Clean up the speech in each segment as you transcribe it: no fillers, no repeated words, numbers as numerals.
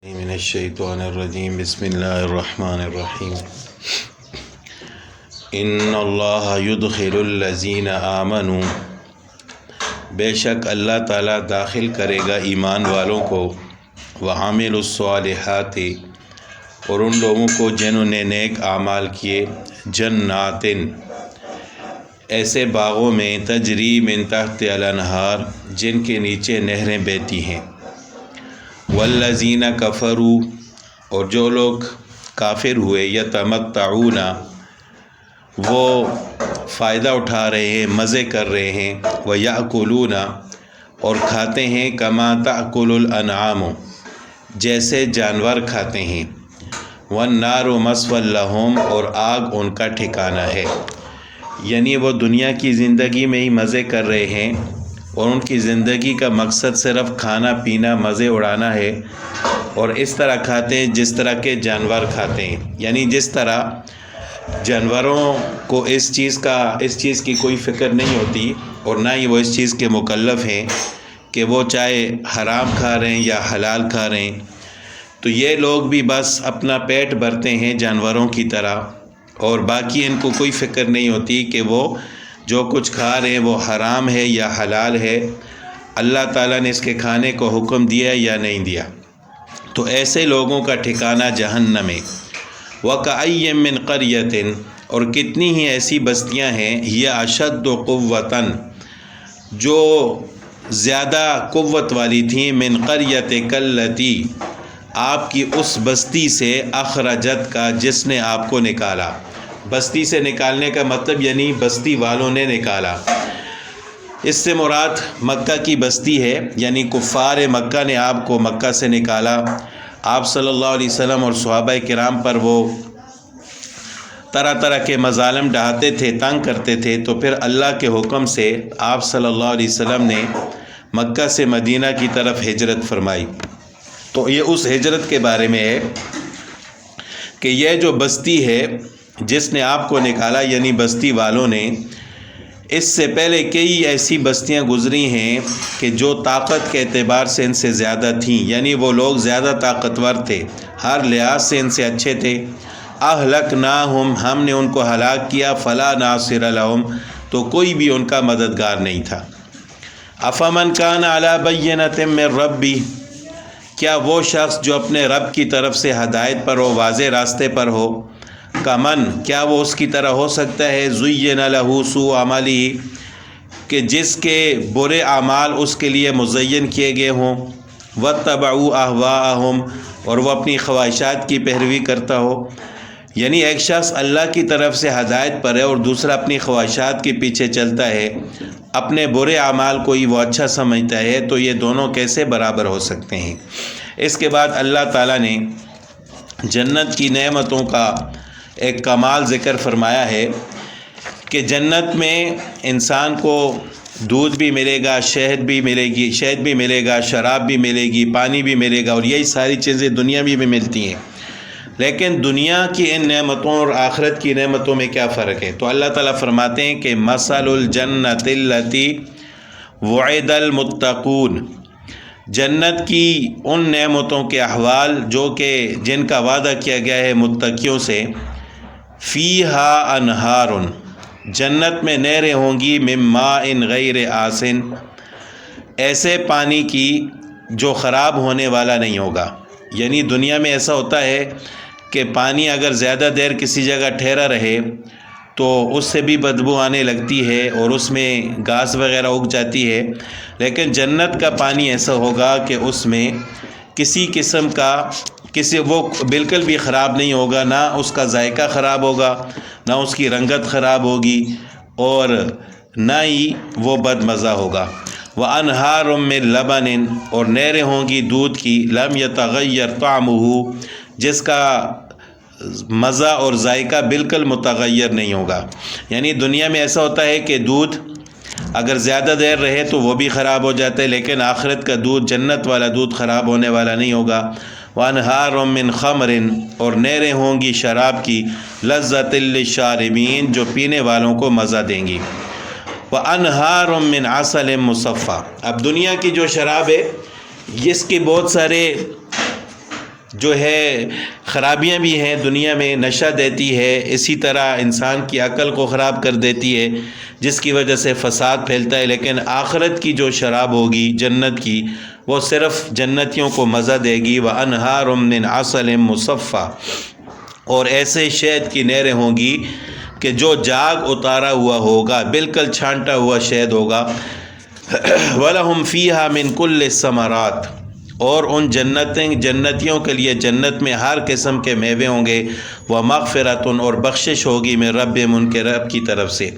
من الشیطان الرجیم بسم اللہ الرحمن الرحیم ان اللہ یدخل الذین آمنوا، بے شک اللہ تعالیٰ داخل کرے گا ایمان والوں کو، وعاملوا الصالحات، اور ان لوگوں کو جنہوں نے نیک اعمال کیے، جنات، ایسے باغوں میں، تجری من تحت الانہار، جن کے نیچے نہریں بہتی ہیں، والذین کفروا، اور جو لوگ کافر ہوئے، یتمتعون، وہ فائدہ اٹھا رہے ہیں، مزے کر رہے ہیں، ویأکلون، اور کھاتے ہیں، کما تأکل الانعام، جیسے جانور کھاتے ہیں، والنار مثوی لہم، اور آگ ان کا ٹھکانہ ہے۔ یعنی وہ دنیا کی زندگی میں ہی مزے کر رہے ہیں، اور ان کی زندگی کا مقصد صرف کھانا پینا، مزے اڑانا ہے، اور اس طرح کھاتے ہیں جس طرح کے جانور کھاتے ہیں۔ یعنی جس طرح جانوروں کو اس چیز کی کوئی فکر نہیں ہوتی، اور نہ ہی وہ اس چیز کے مکلف ہیں کہ وہ چاہے حرام کھا رہے ہیں یا حلال کھا رہے ہیں، تو یہ لوگ بھی بس اپنا پیٹ بھرتے ہیں جانوروں کی طرح، اور باقی ان کو کوئی فکر نہیں ہوتی کہ وہ جو کچھ کھا رہے ہیں وہ حرام ہے یا حلال ہے، اللہ تعالیٰ نے اس کے کھانے کو حکم دیا یا نہیں دیا۔ تو ایسے لوگوں کا ٹھکانہ جہنم ہے۔ وَكَأَيٍّ مِّن قَرْيَةٍ، اور کتنی ہی ایسی بستیاں ہیں، یہ اشد قوتاً، جو زیادہ قوت والی تھیں، من قَرْيَةِكَ الَّتِي، آپ کی اس بستی سے، اخرجت کا، جس نے آپ کو نکالا۔ بستی سے نکالنے کا مطلب یعنی بستی والوں نے نکالا۔ اس سے مراد مکہ کی بستی ہے، یعنی کفار مکہ نے آپ کو مکہ سے نکالا۔ آپ صلی اللہ علیہ وسلم اور صحابہ کرام پر وہ طرح طرح کے مظالم ڈھاتے تھے، تنگ کرتے تھے، تو پھر اللہ کے حکم سے آپ صلی اللہ علیہ وسلم نے مکہ سے مدینہ کی طرف ہجرت فرمائی۔ تو یہ اس ہجرت کے بارے میں ہے کہ یہ جو بستی ہے جس نے آپ کو نکالا، یعنی بستی والوں نے، اس سے پہلے کئی ایسی بستیاں گزری ہیں کہ جو طاقت کے اعتبار سے ان سے زیادہ تھیں، یعنی وہ لوگ زیادہ طاقتور تھے، ہر لحاظ سے ان سے اچھے تھے۔ اہلکناہم، ہم نے ان کو ہلاک کیا، فلا ناصر لہم، تو کوئی بھی ان کا مددگار نہیں تھا۔ افمن کان علی بینۃ من ربی، کیا وہ شخص جو اپنے رب کی طرف سے ہدایت پر ہو، واضح راستے پر ہو، کمن، کیا وہ اس کی طرح ہو سکتا ہے، زین لہ سوء عملہ، کہ جس کے برے اعمال اس کے لیے مزین کیے گئے ہوں، واتبعوا اہواءہم، اور وہ اپنی خواہشات کی پیروی کرتا ہو۔ یعنی ایک شخص اللہ کی طرف سے ہدایت پر ہے اور دوسرا اپنی خواہشات کے پیچھے چلتا ہے، اپنے برے اعمال کو ہی وہ اچھا سمجھتا ہے، تو یہ دونوں کیسے برابر ہو سکتے ہیں؟ اس کے بعد اللہ تعالیٰ نے جنت کی نعمتوں کا ایک کمال ذکر فرمایا ہے کہ جنت میں انسان کو دودھ بھی ملے گا، شہد بھی ملے گا، شراب بھی ملے گی، پانی بھی ملے گا، اور یہی ساری چیزیں دنیا میں بھی ملتی ہیں۔ لیکن دنیا کی ان نعمتوں اور آخرت کی نعمتوں میں کیا فرق ہے؟ تو اللہ تعالیٰ فرماتے ہیں کہ مثل الجنۃ التی وعد المتقون، جنت کی ان نعمتوں کے احوال جو کہ جن کا وعدہ کیا گیا ہے متقیوں سے، فیہا انہار، جنت میں نہریں ہوں گی، من ماء غیر آسن، ایسے پانی کی جو خراب ہونے والا نہیں ہوگا۔ یعنی دنیا میں ایسا ہوتا ہے کہ پانی اگر زیادہ دیر کسی جگہ ٹھہرا رہے تو اس سے بھی بدبو آنے لگتی ہے اور اس میں گھاس وغیرہ اگ جاتی ہے، لیکن جنت کا پانی ایسا ہوگا کہ اس میں کسی قسم کا وہ بالکل بھی خراب نہیں ہوگا، نہ اس کا ذائقہ خراب ہوگا، نہ اس کی رنگت خراب ہوگی، اور نہ ہی وہ بد مزہ ہوگا۔ وَأَنْهَارٌ مِّن لَبَنٍ، اور نہریں ہوں گی دودھ کی، لَمْ يَتَغَيَّرْ طَعْمُهُ، جس کا مزہ اور ذائقہ بالکل متغیر نہیں ہوگا۔ یعنی دنیا میں ایسا ہوتا ہے کہ دودھ اگر زیادہ دیر رہے تو وہ بھی خراب ہو جاتا ہے، لیکن آخرت کا دودھ، جنت والا دودھ خراب ہونے والا نہیں ہوگا۔ وَأَنْهَارٌ مِّن خَمْرٍ، اور نہریں ہوں گی شراب کی، لَذَّةٍ لِّلشَّارِبِينَ، جو پینے والوں کو مزہ دیں گی۔ وَأَنْهَارٌ مِّنْ عَسَلٍ مُّصَفًّى، اب دنیا کی جو شراب ہے اس کے بہت سارے جو ہے خرابیاں بھی ہیں دنیا میں، نشہ دیتی ہے، اسی طرح انسان کی عقل کو خراب کر دیتی ہے جس کی وجہ سے فساد پھیلتا ہے، لیکن آخرت کی جو شراب ہوگی جنت کی وہ صرف جنتیوں کو مزہ دے گی۔ وَأَنْهَارٌ مِّنْ عَسَلٍ مُّصَفًّى، اور ایسے شہد کی نہریں ہوں گی کہ جو جاگ اتارا ہوا ہوگا، بالکل چھانٹا ہوا شہد ہوگا۔ وَلَهُمْ فِيهَا مِنْ كُلِّ الثَّمَرَاتِ، اور ان جنتیوں کے لیے جنت میں ہر قسم کے میوے ہوں گے۔ وَمَغْفِرَةٌ، اور بخشش ہوگی من ربہم، ان کے رب کی طرف سے۔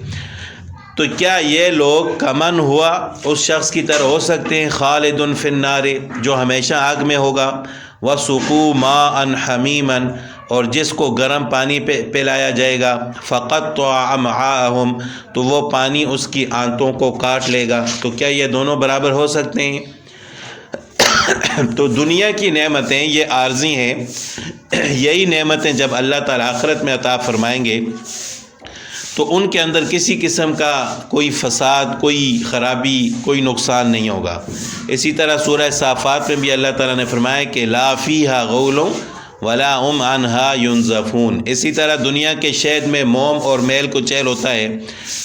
تو کیا یہ لوگ کمن ہوا اس شخص کی طرح ہو سکتے ہیں خالد فی النار، جو ہمیشہ آگ میں ہوگا؟ وَسُقُوا مَاءً حَمِيمًا، اور جس کو گرم پانی پلایا جائے گا۔ فَقَطَّعَ أَمْعَاءَهُمْ، تو وہ پانی اس کی آنتوں کو کاٹ لے گا۔ تو کیا یہ دونوں برابر ہو سکتے ہیں؟ تو دنیا کی نعمتیں یہ عارضی ہیں، یہی نعمتیں جب اللہ تعالیٰ آخرت میں عطا فرمائیں گے تو ان کے اندر کسی قسم کا کوئی فساد، کوئی خرابی، کوئی نقصان نہیں ہوگا۔ اسی طرح سورہ صافات میں بھی اللہ تعالیٰ نے فرمایا کہ لا فیہا غول ولا هم عنہا ینزفون۔ اسی طرح دنیا کے شہد میں موم اور میل کچیل ہوتا ہے،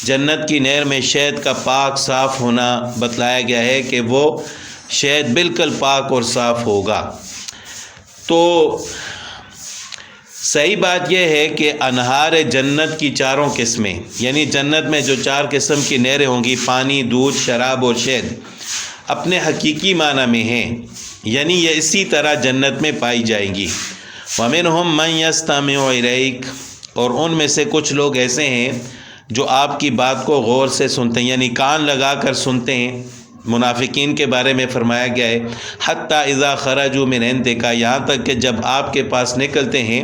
جنت کی نہر میں شہد کا پاک صاف ہونا بتلایا گیا ہے کہ وہ شہد بالکل پاک اور صاف ہوگا۔ تو صحیح بات یہ ہے کہ انہار جنت کی چاروں قسمیں، یعنی جنت میں جو 4 قسم کی نہریں ہوں گی، پانی، دودھ، شراب اور شہد، اپنے حقیقی معنی میں ہیں، یعنی یہ اسی طرح جنت میں پائی جائیں گی۔ وَمِنْهُمْ مَنْ يَسْتَمِعُ إِلَيْكَ، اور ان میں سے کچھ لوگ ایسے ہیں جو آپ کی بات کو غور سے سنتے ہیں، یعنی کان لگا کر سنتے ہیں۔ منافقین کے بارے میں فرمایا گیا ہے حتیٰ اذا خرجوا من عندک، یہاں تک کہ جب آپ کے پاس نکلتے ہیں،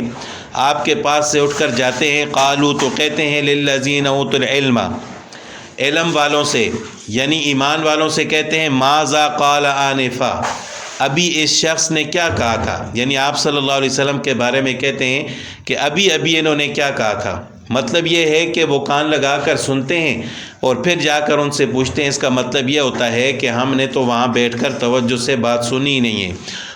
آپ کے پاس سے اٹھ کر جاتے ہیں، قالوا، تو کہتے ہیں للذین اوتوا العلم، علم والوں سے یعنی ایمان والوں سے کہتے ہیں، ماذا قال آنفا، ابھی اس شخص نے کیا کہا تھا، یعنی آپ صلی اللہ علیہ وسلم کے بارے میں کہتے ہیں کہ ابھی انہوں نے کیا کہا تھا۔ مطلب یہ ہے کہ وہ کان لگا کر سنتے ہیں اور پھر جا کر ان سے پوچھتے ہیں۔ اس کا مطلب یہ ہوتا ہے کہ ہم نے تو وہاں بیٹھ کر توجہ سے بات سنی ہی نہیں ہے۔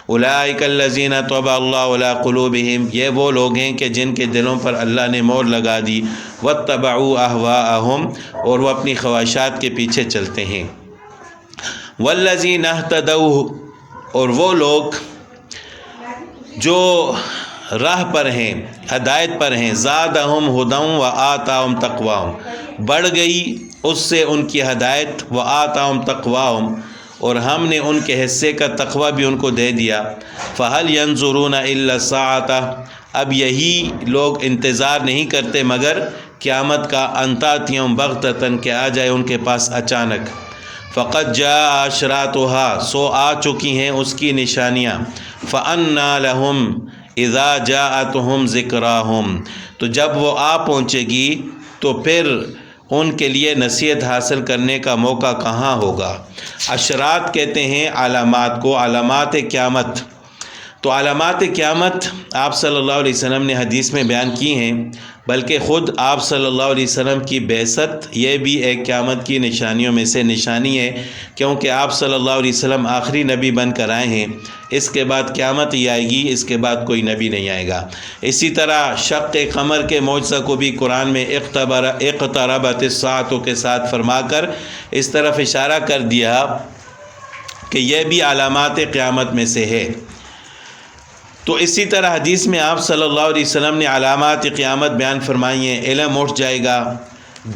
اولئک الذین طبع اللہ علی قلوبہم، یہ وہ لوگ ہیں کہ جن کے دلوں پر اللہ نے مہر لگا دی، واتبعوا اہواءہم، اور وہ اپنی خواہشات کے پیچھے چلتے ہیں۔ والذین اہتدوا، اور وہ لوگ جو راہ پر ہیں، ہدایت پر ہیں، زادہم ہدی وآتاہم تقواہم، بڑھ گئی اس سے ان کی ہدایت، وآتاہم تقواہم، اور ہم نے ان کے حصے کا تقوی بھی ان کو دے دیا۔ فہل ینظرون الا الساعۃ، اب یہی لوگ انتظار نہیں کرتے مگر قیامت کا، ان تأتیہم بغتۃ، کہ آ جائے ان کے پاس اچانک۔ فقد جاء اشراطها، سو آ چکی ہیں اس کی نشانیاں۔ فأنى لهم اذا جاءتهم ذکراہم، تو جب وہ آ پہنچے گی تو پھر ان کے لیے نصیحت حاصل کرنے کا موقع کہاں ہوگا۔ اشراط کہتے ہیں علامات کو، علامات قیامت۔ تو علامات قیامت آپ صلی اللہ علیہ وسلم نے حدیث میں بیان کی ہیں، بلکہ خود آپ صلی اللہ علیہ وسلم کی بعثت یہ بھی ایک قیامت کی نشانیوں میں سے نشانی ہے، کیونکہ آپ صلی اللہ علیہ وسلم آخری نبی بن کر آئے ہیں۔ اس کے بعد قیامت ہی آئے گی، اس کے بعد کوئی نبی نہیں آئے گا۔ اسی طرح شق قمر کے معجزہ کو بھی قرآن میں اقتربت الساعۃ کے ساتھ فرما کر اس طرف اشارہ کر دیا کہ یہ بھی علامات قیامت میں سے ہے۔ تو اسی طرح حدیث میں آپ صلی اللہ علیہ وسلم نے علامات قیامت بیان فرمائی ہیں۔ علم اٹھ جائے گا،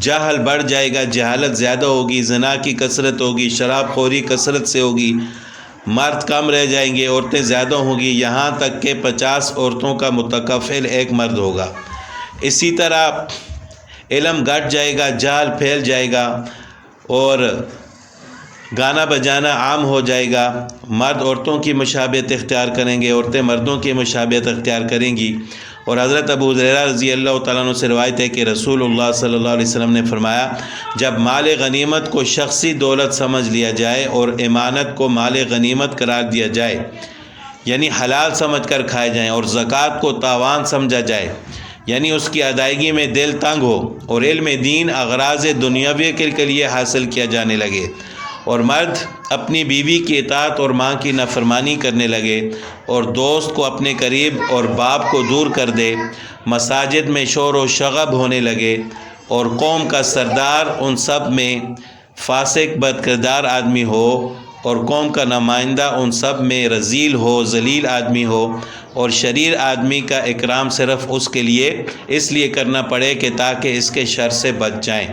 جہل بڑھ جائے گا، جہالت زیادہ ہوگی، زنا کی کثرت ہوگی، شراب خوری کثرت سے ہوگی، مرد کم رہ جائیں گے، عورتیں زیادہ ہوں گی، یہاں تک کہ 50 عورتوں کا متکفل ایک مرد ہوگا۔ اسی طرح علم گھٹ جائے گا، جہل پھیل جائے گا، اور گانا بجانا عام ہو جائے گا، مرد عورتوں کی مشابہت اختیار کریں گے، عورتیں مردوں کی مشابہت اختیار کریں گی۔ اور حضرت ابو ہریرہ رضی اللہ تعالیٰ عنہ سے روایت ہے کہ رسول اللہ صلی اللہ علیہ وسلم نے فرمایا، جب مال غنیمت کو شخصی دولت سمجھ لیا جائے اور امانت کو مال غنیمت قرار دیا جائے، یعنی حلال سمجھ کر کھائے جائیں، اور زکوٰۃ کو تاوان سمجھا جائے، یعنی اس کی ادائیگی میں دل تنگ ہو، اور علم دین اغراض دنیاوی کے لیے حاصل کیا جانے لگے، اور مرد اپنی بیوی کی اطاعت اور ماں کی نافرمانی کرنے لگے اور دوست کو اپنے قریب اور باپ کو دور کر دے، مساجد میں شور و شغب ہونے لگے اور قوم کا سردار ان سب میں فاسق بد کردار آدمی ہو اور قوم کا نمائندہ ان سب میں رذیل ہو، ذلیل آدمی ہو، اور شریر آدمی کا اکرام صرف اس لیے کرنا پڑے کہ تاکہ اس کے شر سے بچ جائیں،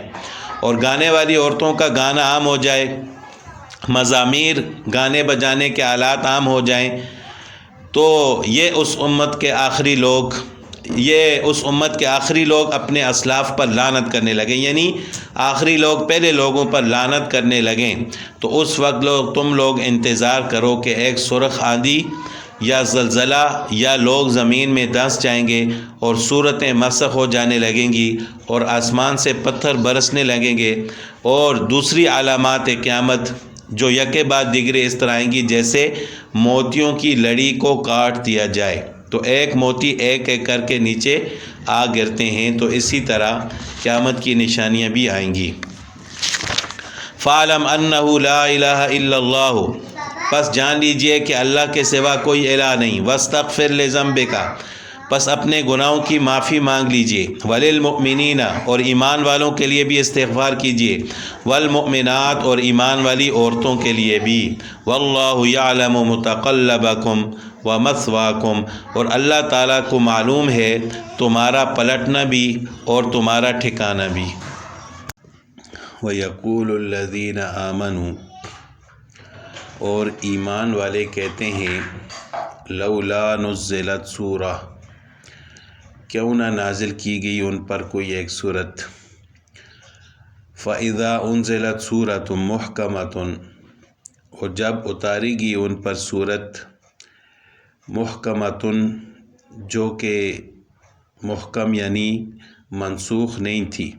اور گانے والی عورتوں کا گانا عام ہو جائے، مزامیر گانے بجانے کے آلات عام ہو جائیں، تو یہ اس امت کے آخری لوگ اپنے اسلاف پر لعنت کرنے لگیں، یعنی آخری لوگ پہلے لوگوں پر لعنت کرنے لگیں۔ تو اس وقت تم لوگ انتظار کرو کہ ایک سرخ آندھی یا زلزلہ یا لوگ زمین میں دھنس جائیں گے اور صورتیں مسخ ہو جانے لگیں گی اور آسمان سے پتھر برسنے لگیں گے، اور دوسری علامات قیامت جو یکے بعد دیگرے اس طرح آئیں گی جیسے موتیوں کی لڑی کو کاٹ دیا جائے، تو ایک موتی ایک ایک کر کے نیچے آ گرتے ہیں، تو اسی طرح قیامت کی نشانیاں بھی آئیں گی۔ فَاعْلَمْ أَنَّهُ لَا إِلَهَ إِلَّا اللَّهُ، پس جان لیجئے کہ اللہ کے سوا کوئی الہ نہیں، وَاسْتَغْفِرْ لِذَنبِكَ، پس اپنے گناہوں کی معافی مانگ لیجئے، وَلِلْمُؤْمِنِينَ، اور ایمان والوں کے لیے بھی استغفار کیجئے، وَالْمُؤْمِنَاتِ، اور ایمان والی عورتوں کے لیے بھی، وَاللَّهُ يَعْلَمُ مُتَقَلَّبَكُمْ وَمَثْوَاكُمْ، اور اللہ تعالیٰ کو معلوم ہے تمہارا پلٹنا بھی اور تمہارا ٹھکانہ بھی۔ وَيَقُولُ الَّذِينَ آمَنُوا، اور ایمان والے کہتے ہیں، لولا نزلت سورہ، کیوں نہ نازل کی گئی ان پر کوئی ایک سورت، فَإِذَا أُنزِلَتْ سُورَةٌ مُحْكَمَةٌ، اور جب اتاری گئی ان پر سورت محکمۃ، جو کہ محکم یعنی منسوخ نہیں تھی،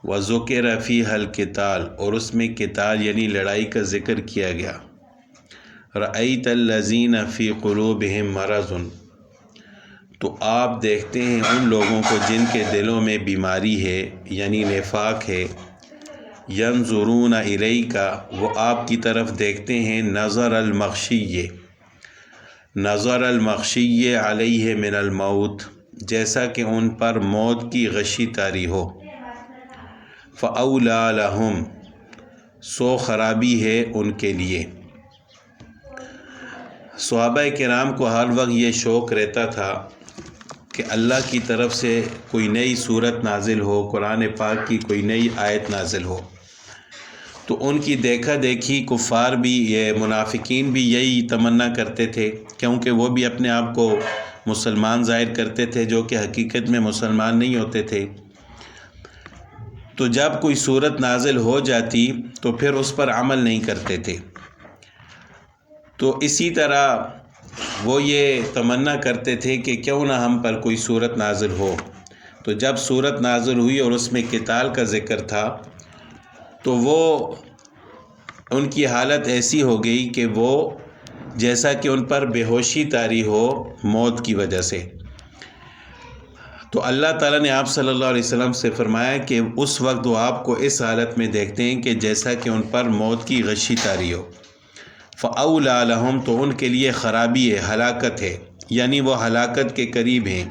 وَذُكِرَ فِيهَا الْقِتَالُ، اور اس میں قتال یعنی لڑائی کا ذکر کیا گیا، رَأَيْتَ الَّذِينَ فِي قُلُوبِهِم مَرَضٌ، تو آپ دیکھتے ہیں ان لوگوں کو جن کے دلوں میں بیماری ہے یعنی نفاق ہے، يَنظُرُونَ إِلَيْكَ، وہ آپ کی طرف دیکھتے ہیں، نظر المغشی علیہ من الموت، جیسا کہ ان پر موت کی غشی طاری ہو، فَأَوْلَىٰ لَهُمْ، سو خرابی ہے ان کے لیے۔ صحابہ کرام کو ہر وقت یہ شوق رہتا تھا کہ اللہ کی طرف سے کوئی نئی صورت نازل ہو، قرآن پاک کی کوئی نئی آیت نازل ہو، تو ان کی دیکھا دیکھی کفار بھی، یہ منافقین بھی یہی تمنا کرتے تھے، کیونکہ وہ بھی اپنے آپ کو مسلمان ظاہر کرتے تھے جو کہ حقیقت میں مسلمان نہیں ہوتے تھے۔ تو جب کوئی صورت نازل ہو جاتی تو پھر اس پر عمل نہیں کرتے تھے، تو اسی طرح وہ یہ تمنا کرتے تھے کہ کیوں نہ ہم پر کوئی صورت نازل ہو۔ تو جب صورت نازل ہوئی اور اس میں قتال کا ذکر تھا، تو وہ ان کی حالت ایسی ہو گئی کہ وہ جیسا کہ ان پر بے ہوشی طاری ہو موت کی وجہ سے۔ تو اللہ تعالیٰ نے آپ صلی اللہ علیہ وسلم سے فرمایا کہ اس وقت وہ آپ کو اس حالت میں دیکھتے ہیں کہ جیسا کہ ان پر موت کی غشی طاری ہو، فَأَوْلَىٰ لَهُمْ، تو ان کے لیے خرابی ہے، ہلاکت ہے، یعنی وہ ہلاکت کے قریب ہیں۔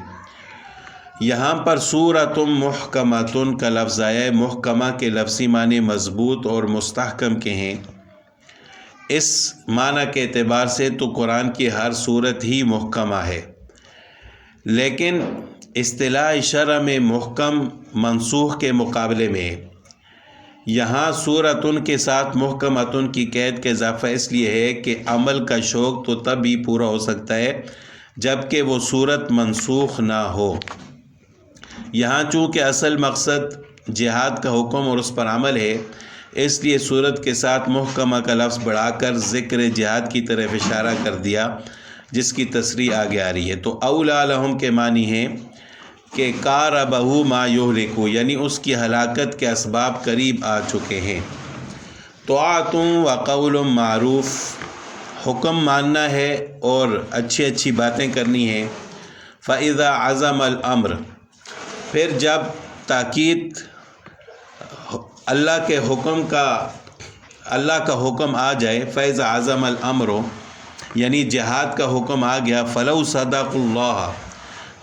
یہاں پر سورۃ محکمۃ کا لفظ آیا ہے، محکمہ کے لفظی معنی مضبوط اور مستحکم کے ہیں۔ اس معنی کے اعتبار سے تو قرآن کی ہر سورت ہی محکمہ ہے، لیکن اصطلاح شرع میں محکم منسوخ کے مقابلے میں یہاں سورتن کے ساتھ محکمتن کی قید کا اضافہ اس لیے ہے کہ عمل کا شوق تو تب ہی پورا ہو سکتا ہے جب کہ وہ سورت منسوخ نہ ہو۔ یہاں چونکہ اصل مقصد جہاد کا حکم اور اس پر عمل ہے، اس لیے سورت کے ساتھ محکمہ کا لفظ بڑھا کر ذکر جہاد کی طرف اشارہ کر دیا، جس کی تصریح آگے آ رہی ہے۔ تو اولیٰ لہم کے معنی ہیں کہ قاربہ ما یہلک، یعنی اس کی ہلاکت کے اسباب قریب آ چکے ہیں۔ طاعۃ و قول معروف، حکم ماننا ہے اور اچھی اچھی باتیں کرنی ہیں۔ فَإِذَا عَزَمَ الْأَمْرُ، پھر جب تاکید اللہ کے حکم کا اللہ کا حکم آ جائے، فیض اعظم الامر، یعنی جہاد کا حکم آ گیا، فلو صدق اللہ،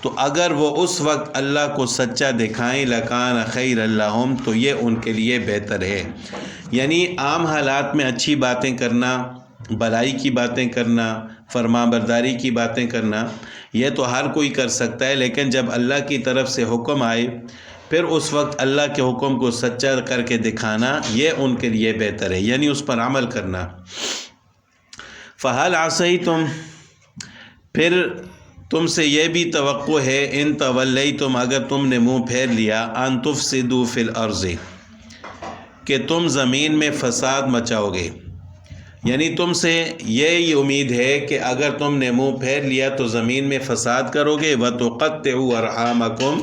تو اگر وہ اس وقت اللہ کو سچا دکھائیں، لکان خیر اللہم، تو یہ ان کے لیے بہتر ہے۔ یعنی عام حالات میں اچھی باتیں کرنا، بھلائی کی باتیں کرنا، فرما برداری کی باتیں کرنا، یہ تو ہر کوئی کر سکتا ہے، لیکن جب اللہ کی طرف سے حکم آئے پھر اس وقت اللہ کے حکم کو سچا کر کے دکھانا، یہ ان کے لیے بہتر ہے، یعنی اس پر عمل کرنا۔ فَهَلْ عَصَيْتُمْ، پھر تم سے یہ بھی توقع ہے، ان تولیتم، اگر تم نے منہ پھیر لیا، ان تفسدوا فی الارض، کہ تم زمین میں فساد مچاؤ گے، یعنی تم سے یہی امید ہے کہ اگر تم نے منہ پھیر لیا تو زمین میں فساد کرو گے، وَتُقَطِّعُوا أَرْحَامَكُمْ،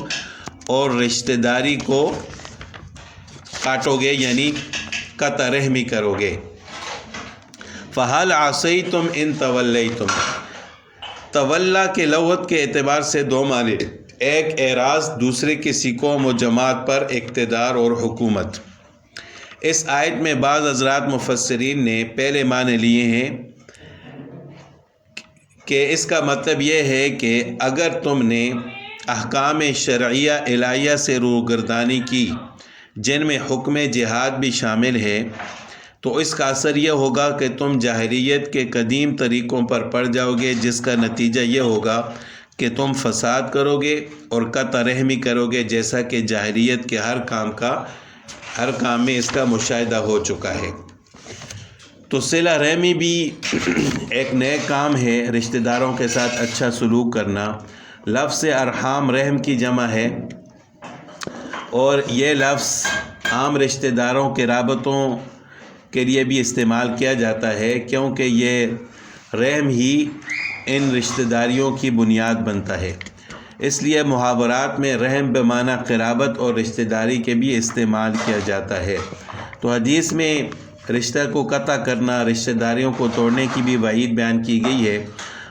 اور رشتہ داری کو کاٹو گے، یعنی قطع رحمی کرو گے۔ فَهَلْ عَصَيْتُمْ إِن تَوَلَّيْتُمْ، تولا کے لغت کے اعتبار سے دو معنی، ایک اعراض، دوسرے کسی قوم و جماعت پر اقتدار اور حکومت۔ اس آیت میں بعض حضرات مفسرین نے پہلے معنی لیے ہیں کہ اس کا مطلب یہ ہے کہ اگر تم نے احکام شرعیہ الہیہ سے روگردانی کی، جن میں حکم جہاد بھی شامل ہے، تو اس کا اثر یہ ہوگا کہ تم جاہلیت کے قدیم طریقوں پر پڑ جاؤ گے، جس کا نتیجہ یہ ہوگا کہ تم فساد کرو گے اور قطع رحمی کرو گے، جیسا کہ جاہلیت کے ہر کام میں اس کا مشاہدہ ہو چکا ہے۔ تو صلہ رحمی بھی ایک نئے کام ہے، رشتہ داروں کے ساتھ اچھا سلوک کرنا۔ لفظ ارحام رحم کی جمع ہے، اور یہ لفظ عام رشتہ داروں کے رابطوں کے لیے بھی استعمال کیا جاتا ہے، کیونکہ یہ رحم ہی ان رشتہ داریوں کی بنیاد بنتا ہے۔ اس لیے محاورات میں رحم بمعنی قرابت اور رشتہ داری کے بھی استعمال کیا جاتا ہے۔ تو حدیث میں رشتہ کو قطع کرنا، رشتہ داریوں کو توڑنے کی بھی وعید بیان کی گئی ہے۔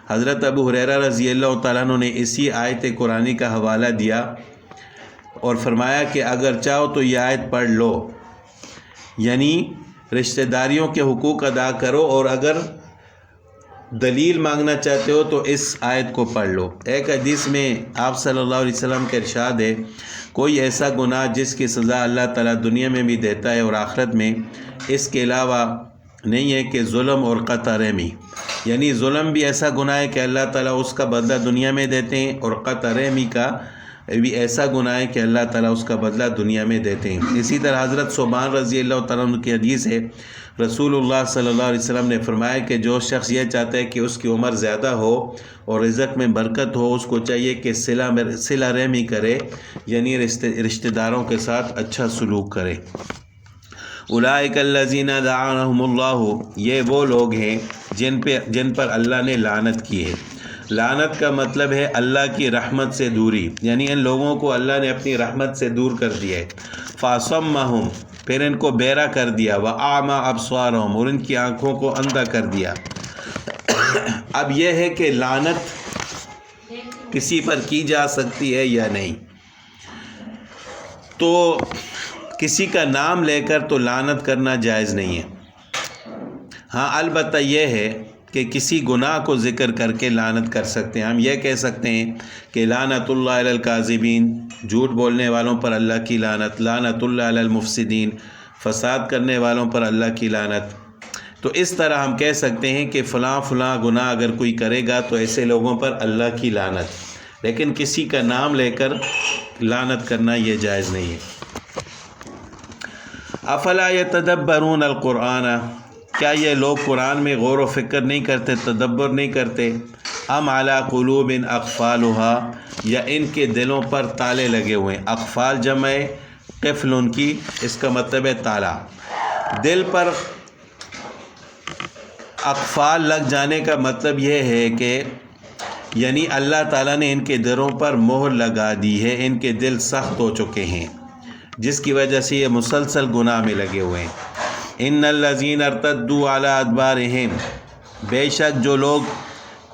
حضرت ابو ہریرہ رضی اللہ تعالیٰ عنہ نے اسی آیت قرآنی کا حوالہ دیا اور فرمایا کہ اگر چاہو تو یہ آیت پڑھ لو، یعنی رشتہ داریوں کے حقوق ادا کرو، اور اگر دلیل مانگنا چاہتے ہو تو اس آیت کو پڑھ لو۔ ایک حدیث میں آپ صلی اللہ علیہ وسلم کا ارشاد ہے، کوئی ایسا گناہ جس کی سزا اللہ تعالیٰ دنیا میں بھی دیتا ہے اور آخرت میں، اس کے علاوہ نہیں ہے کہ ظلم اور قطع رحمی، یعنی ظلم بھی ایسا گناہ ہے کہ اللہ تعالیٰ اس کا بدلہ دنیا میں دیتے ہیں، اور قطع رحمی کا بھی ایسا گناہ ہے کہ اللہ تعالیٰ اس کا بدلہ دنیا میں دیتے ہیں۔ اسی طرح حضرت ثوبان رضی اللہ تعالیٰ عنہ کی حدیث ہے، رسول اللہ صلی اللہ علیہ وسلم نے فرمایا کہ جو شخص یہ چاہتا ہے کہ اس کی عمر زیادہ ہو اور رزق میں برکت ہو، اس کو چاہیے کہ صلہ رحمی کرے، یعنی رشتہ داروں کے ساتھ اچھا سلوک کرے۔ اولئک الذین لعنہم اللہ، یہ وہ لوگ ہیں جن پر اللہ نے لعنت کی ہے۔ لعنت کا مطلب ہے اللہ کی رحمت سے دوری، یعنی ان لوگوں کو اللہ نے اپنی رحمت سے دور کر دیا ہے۔ فَأَصَمَّهُمْ، پھر ان کو بہرا کر دیا، وَأَعْمَى أَبْصَارَهُمْ، اور ان کی آنکھوں کو اندھا کر دیا۔ اب یہ ہے کہ لعنت کسی پر کی جا سکتی ہے یا نہیں، تو کسی کا نام لے کر تو لعنت کرنا جائز نہیں ہے۔ ہاں البتہ یہ ہے کہ کسی گناہ کو ذکر کر کے لعنت کر سکتے ہیں۔ ہم یہ کہہ سکتے ہیں کہ لعنت اللہ علی الکاذبین، جھوٹ بولنے والوں پر اللہ کی لعنت، لعنت اللہ علی المفسدین، فساد کرنے والوں پر اللہ کی لعنت۔ تو اس طرح ہم کہہ سکتے ہیں کہ فلاں فلاں گناہ اگر کوئی کرے گا تو ایسے لوگوں پر اللہ کی لعنت، لیکن کسی کا نام لے کر لعنت کرنا یہ جائز نہیں ہے۔ افلا یتدبرون القرآن، کیا یہ لوگ قرآن میں غور و فکر نہیں کرتے، تدبر نہیں کرتے؟ ام علی قلوب اقفالها، یا ان کے دلوں پر تالے لگے ہوئے ہیں۔ اقفال جمع قفل ان کی، اس کا مطلب ہے تالا۔ دل پر اقفال لگ جانے کا مطلب یہ ہے کہ یعنی اللہ تعالیٰ نے ان کے دلوں پر مہر لگا دی ہے، ان کے دل سخت ہو چکے ہیں، جس کی وجہ سے یہ مسلسل گناہ میں لگے ہوئے ہیں۔ ان الذین ارتدوا علی ادبارہم، بے شک جو لوگ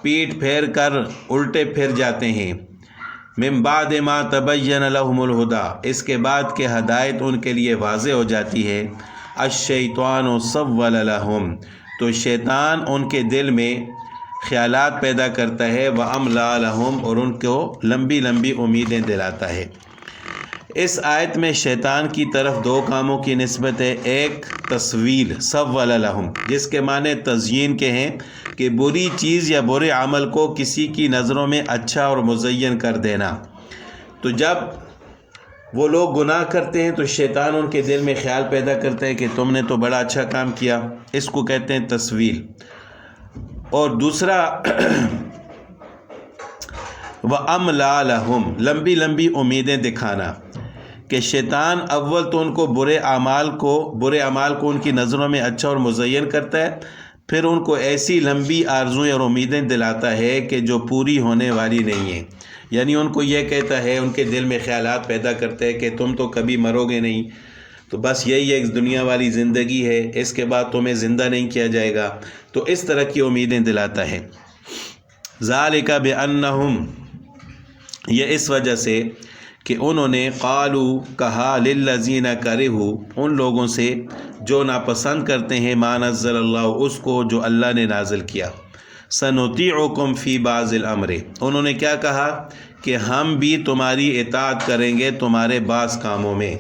پیٹھ پھیر کر الٹے پھر جاتے ہیں، من بعد ما تبین لہم الہدی، اس کے بعد کہ ہدایت ان کے لیے واضح ہو جاتی ہے، الشیطان سول لہم، تو شیطان ان کے دل میں خیالات پیدا کرتا ہے، وَأَمْلَى لَهُمْ، اور ان کو لمبی لمبی امیدیں دلاتا ہے۔ اس آیت میں شیطان کی طرف دو کاموں کی نسبت ہے۔ ایک تسویل، سول لہم، جس کے معنی تزیین کے ہیں کہ بری چیز یا برے عمل کو کسی کی نظروں میں اچھا اور مزین کر دینا۔ تو جب وہ لوگ گناہ کرتے ہیں تو شیطان ان کے دل میں خیال پیدا کرتا ہے کہ تم نے تو بڑا اچھا کام کیا، اس کو کہتے ہیں تسویل۔ اور دوسرا وَأَمْلَى لَهُمْ، لمبی لمبی امیدیں دکھانا، کہ شیطان اول تو ان کو برے اعمال کو ان کی نظروں میں اچھا اور مزین کرتا ہے، پھر ان کو ایسی لمبی آرزویں اور امیدیں دلاتا ہے کہ جو پوری ہونے والی نہیں ہیں۔ یعنی ان کو یہ کہتا ہے، ان کے دل میں خیالات پیدا کرتا ہے کہ تم تو کبھی مرو گے نہیں، تو بس یہی ایک دنیا والی زندگی ہے، اس کے بعد تمہیں زندہ نہیں کیا جائے گا، تو اس طرح کی امیدیں دلاتا ہے۔ ذالک بانہم، یہ اس وجہ سے کہ انہوں نے قالوا، کہا، للذین کرہوا، ان لوگوں سے جو ناپسند کرتے ہیں ما نزل اللہ، اس کو جو اللہ نے نازل کیا، سنطیعکم فی بعض الامر، انہوں نے کیا کہا کہ ہم بھی تمہاری اطاعت کریں گے تمہارے بعض کاموں میں۔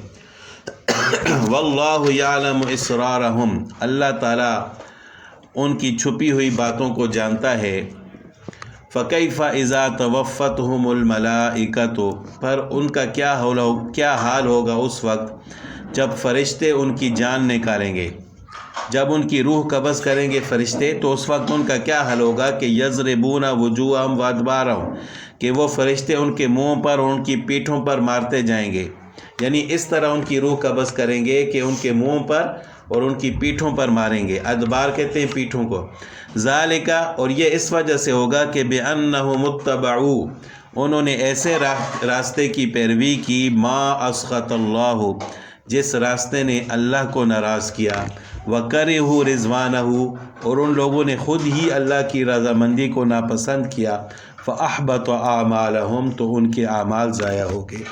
واللہ یعلم اسرارہم، اللہ تعالیٰ ان کی چھپی ہوئی باتوں کو جانتا ہے۔ فَكَيْفَ إِذَا تَوَفَّتْهُمُ الْمَلَائِكَةُ، پر ان کا کیا حال ہوگا اس وقت جب فرشتے ان کی جان نکالیں گے، جب ان کی روح قبض کریں گے فرشتے، تو اس وقت ان کا کیا حال ہوگا کہ یضربون وجوہہم وادبارہم، کہ وہ فرشتے ان کے منہوں پر اور ان کی پیٹھوں پر مارتے جائیں گے، یعنی اس طرح ان کی روح قبض کریں گے کہ ان کے منہوں پر اور ان کی پیٹھوں پر ماریں گے۔ ادبار کہتے ہیں پیٹھوں کو۔ ذالک، اور یہ اس وجہ سے ہوگا کہ بِأَنَّهُمُ اتَّبَعُوا، انہوں نے ایسے راستے کی پیروی کی، ما اسخط اللہ، جس راستے نے اللہ کو ناراض کیا، وَكَرِهُ رِضْوَانَهُ، اور ان لوگوں نے خود ہی اللہ کی رضامندی کو ناپسند کیا، فَأَحْبَطَ أَعْمَالَهُمْ، تو ان کے اعمال ضائع ہو گئے۔